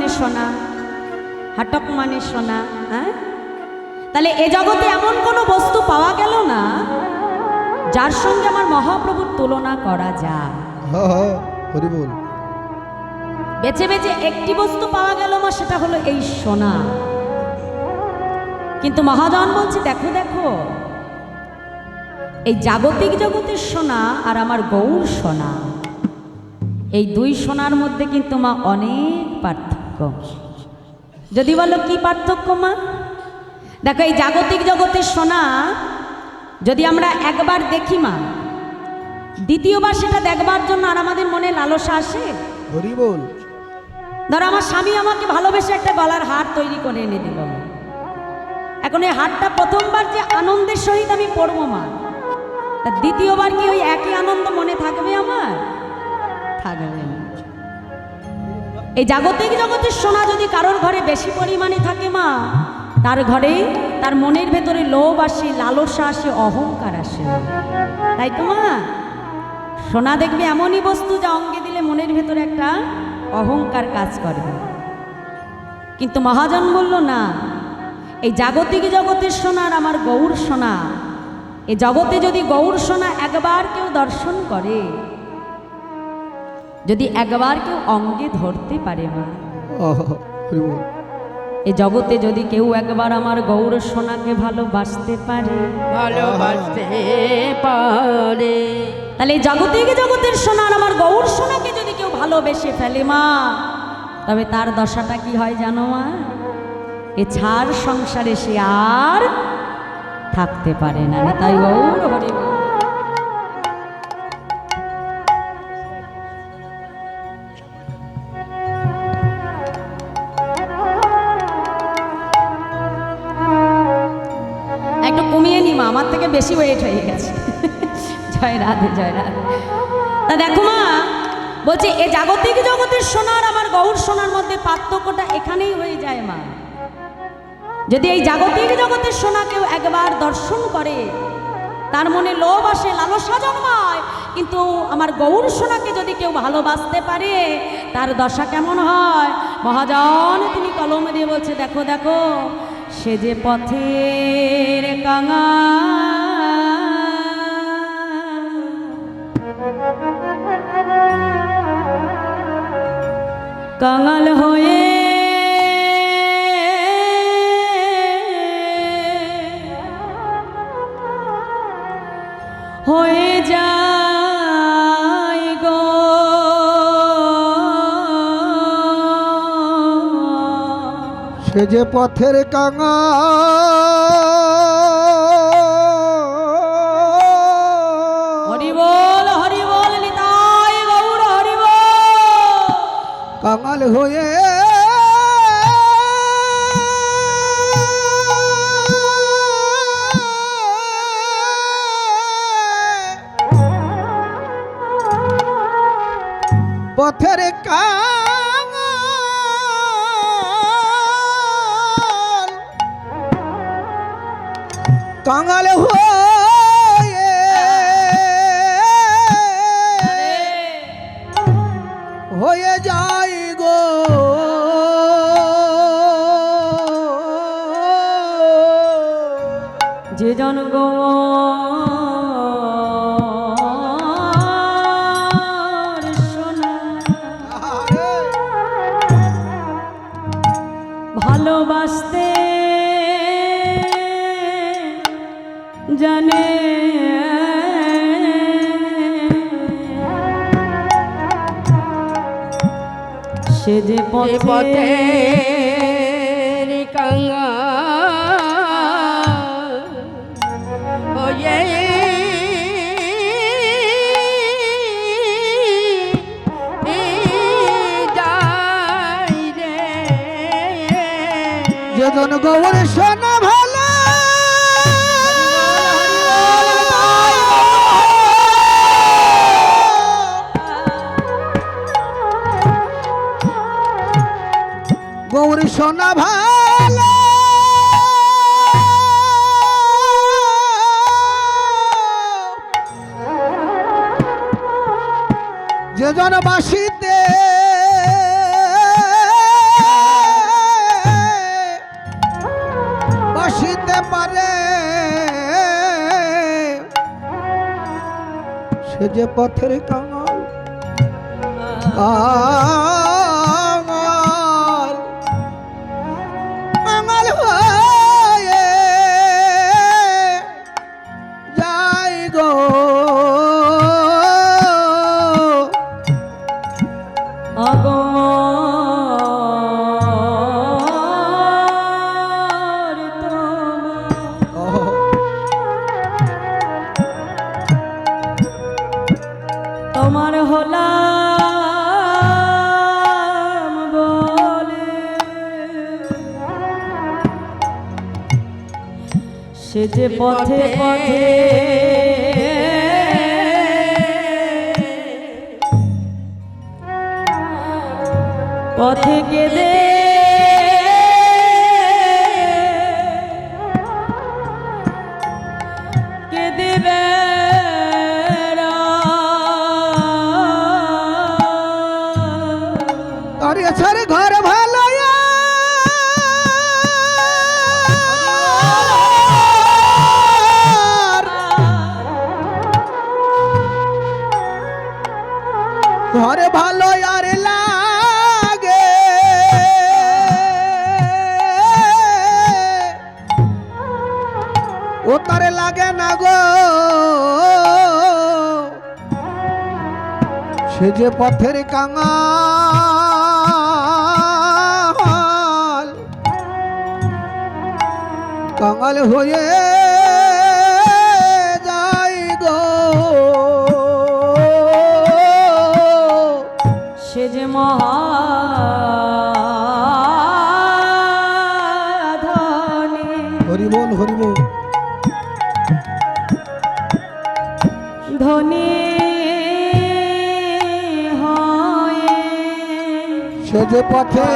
মানে সোনা, হাটক মানে সোনা। হ্যাঁ, তাহলে এ জগতে এমন কোনো বস্তু পাওয়া গেল না যার সঙ্গে আমার মহাপ্রভুর তুলনা করা যায়। হরি বল। বেছে বেছে একটি বস্তু পাওয়া গেল মা, সেটা হলো এই সোনা। কিন্তু মহাজন বলছে দেখো দেখো, এই জাগতিক জগতের সোনা আর আমার গৌর সোনা, এই দুই সোনার মধ্যে কিন্তু মা অনেক পার্থক্য। যদি বলো কি পার্থক্য মা? দেখো, এই জাগতিক জগতের সোনা যদি আমরা একবার দেখি মা, দ্বিতীয়বার সেটা দেখবার জন্য আর আমাদের মনে লালসা আসে? হরি বল। ধরো আমার স্বামী আমাকে ভালোবেসে একটা গলার হার তৈরি করে এনে দিল, এখন এই হারটা প্রথমবার যে আনন্দের সহিত আমি পরবো মা, তা দ্বিতীয়বার কি ওই একই আনন্দ মনে থাকবে আমার? থাকবে না। এই জাগতিক জগতের সোনা যদি কারোর ঘরে বেশি পরিমাণে থাকে মা, তার ঘরে তার মনের ভেতরে লোভ আসে, লালসা আসে, অহংকার আসে। তাই তো মা, সোনা দেখবে এমনই বস্তু যা অঙ্গে দিলে মনের ভেতরে একটা অহংকার কাজ করবে। কিন্তু মহাজন বলল না, এই জাগতিক জগতের সোনা আর আমার গৌর সোনা, এই জগতে যদি গৌর সোনা একবার কেউ দর্শন করে, যদি একবার কেউ অঙ্গে ধরতে পারে মা, হরি বল। এই জগতে যদি কেউ একবার আমার গৌর সোনাকে ভালোবাসতে পারে, ভালোবাসতে পারে, তাহলে এই জাগতিক জগতের সোনা আর আমার গৌর সোনাকে যদি কেউ ভালোবেসে ফেলে মা, তবে তার দশাটা কি হয় জানো মা? এ ছাড় সংসারে সে আর থাকতে পারে না। তাই গৌর হরি বল। একটু কমিয়ে নি মা, আমার থেকে বেশি ওয়েট হয়ে গেছে। জয় রাধে, জয় রাধে। তা দেখো মা, বলছে এ জাগতিক জগতের সোনার আমার গৌর সোনার মধ্যে পার্থক্যটা এখানেই হয়ে যায় মা। যদি এই জাগতিক জগতের সোনা কেউ একবার দর্শন করে, তার মনে লোভ আসে, লালসা জন্মায়, কিন্তু আমার গৌর সোনাকে যদি কেউ ভালোবাসতে পারে, তার দশা কেমন হয়? মহাজন তিনি কলম দিয়ে বলছে দেখো দেখো, সে যে পথের কাঙাল হয়ে হয়ে যায় গো, সে যে পথের কাঙাল, হরি বল, হরি বল, নিতাই গৌর হরি বল। কাঙাল হয়ে পথের কাঙাল, কাঙাল হয়ে হয়ে যায় গো, যে জন গো ভালোবাসতে জানে, সে যে পথের কাঙাল হয়ে যায় রে, যেজন গৌর সোনা ভালো, গৌর সোনা ভালো, যেজন বাসিতে যে পথের কাঙাল কাঙাল কাঙাল হয়ে যাই গো অগর তোমার হলাম বলে সে যে পথে পথে পথে কেঁদে কেঁদে তার ছাড়ে ঘর ভালো ঘরে ভালো আর লাগে ও তারে লাগে না গো সে যে পথের কাঙাল কাঙাল হয়ে যাই গো সে যে মহাধনী হরি বল হরি বল ধনী হয়ে সে যে পথে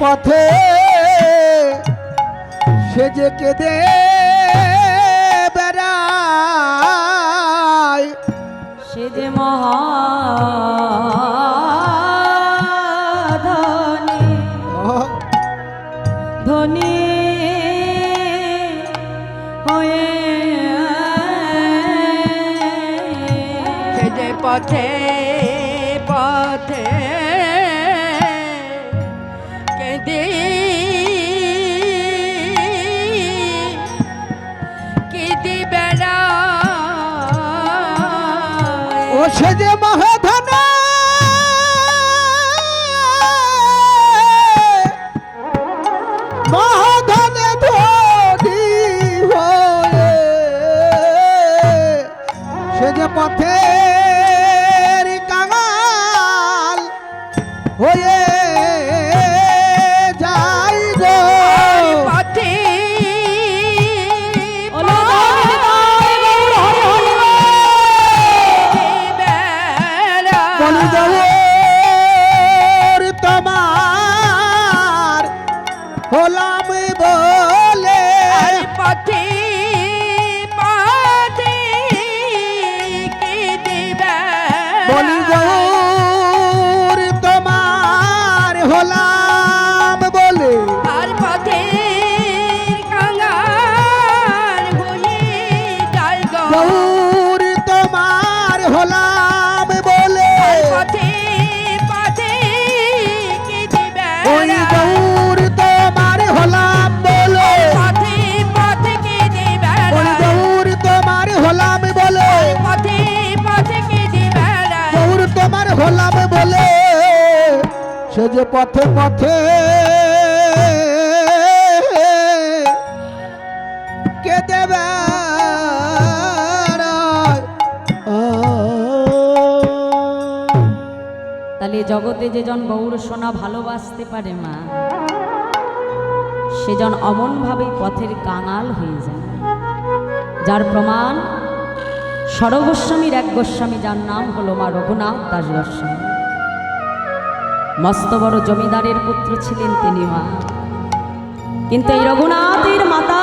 পথে সে যে কেঁদে বেড়ায় সে যে মহাধনী ধনী হয়ে সে যে পথে পথে কেঁদে কেঁদে বেড়ায় ও সে যে মহাধনা মহাধনে ধনী হয়ে সে যে পথের কাঙাল হয়ে যাই গো পথে বলি গৌর তোমার হলাম বলে পথে পথে কেঁদে বলি গৌর তোমার হলাম বলে আর পথে কাঙাল হয়ে যায় গো গৌর তোমার হলাম বলে পথে পথে কেঁদে ওই বেড়ায় গৌর তোমার হলাম বলে পথে পথে কেঁদে ওই বেড়ায় গৌর তোমার হলাম বলে পথে পথে কেঁদে বেড়ায় গৌর তোমার হলাম বলে সে যে পথে পথে কেঁদে বেড়ায় তাহলে জগতে যেজন গৌর সোনা ভালোবাসতে পারে মা সেজন অমনভাবেই পথের কাঙাল হয়ে যায়। যার প্রমাণ সরগোস্বামীর এক গোস্বামী যার নাম হলো মা রঘুনাথ দাস গোস্বামী। মস্ত বড় জমিদারের পুত্র ছিলেন তিনি মা, কিন্তু এই রঘুনাথের মাতা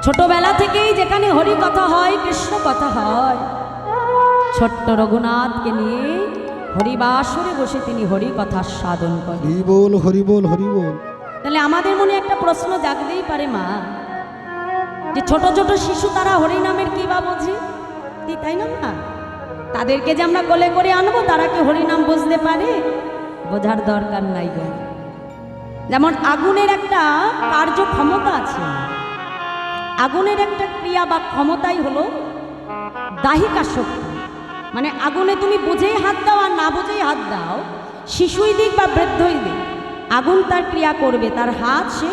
ছোটবেলা থেকেই যেখানে হরি কথা হয় কৃষ্ণ কথা হয় ছোট্ট রঘুনাথকে নিয়ে হরিবাসরে বসে তিনি হরি কথা সাধন করেন। হরি বল হরি বল হরি বল। তাহলে আমাদের মনে একটা প্রশ্ন জাগতেই পারে মা, যে ছোট ছোট শিশু তারা হরিনামের কি বা বোঝে? শক্তি, তাই না মা? তাদেরকে যে আমরা কোলে করে আনবো, তারা কি হরিনাম বুঝতে পারে? বোঝার দরকার নাই গো। যেমন আগুনের একটা কার্য ক্ষমতা আছে, আগুনের একটা ক্রিয়া বা ক্ষমতাই হলো দাহিকা শক্তি। মানে আগুনে তুমি বুঝেই হাত দাও আর না বুঝেই হাত দাও, শিশুই দিক বা বৃদ্ধই দিক, আগুন তার ক্রিয়া করবে, তার হাত সে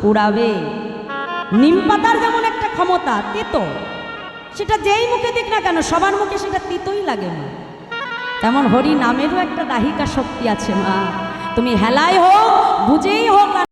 পুড়াবে। নিম পাতার যেমন একটা ক্ষমতা, তেতো, সেটা যেই মুখে দিক না কেন সবার মুখে সেটা তিতই লাগে না, তেমন হরি নামেরও একটা দাহিকা শক্তি আছে মা। তুমি হেলায় হোক, বুঝেই হোক আর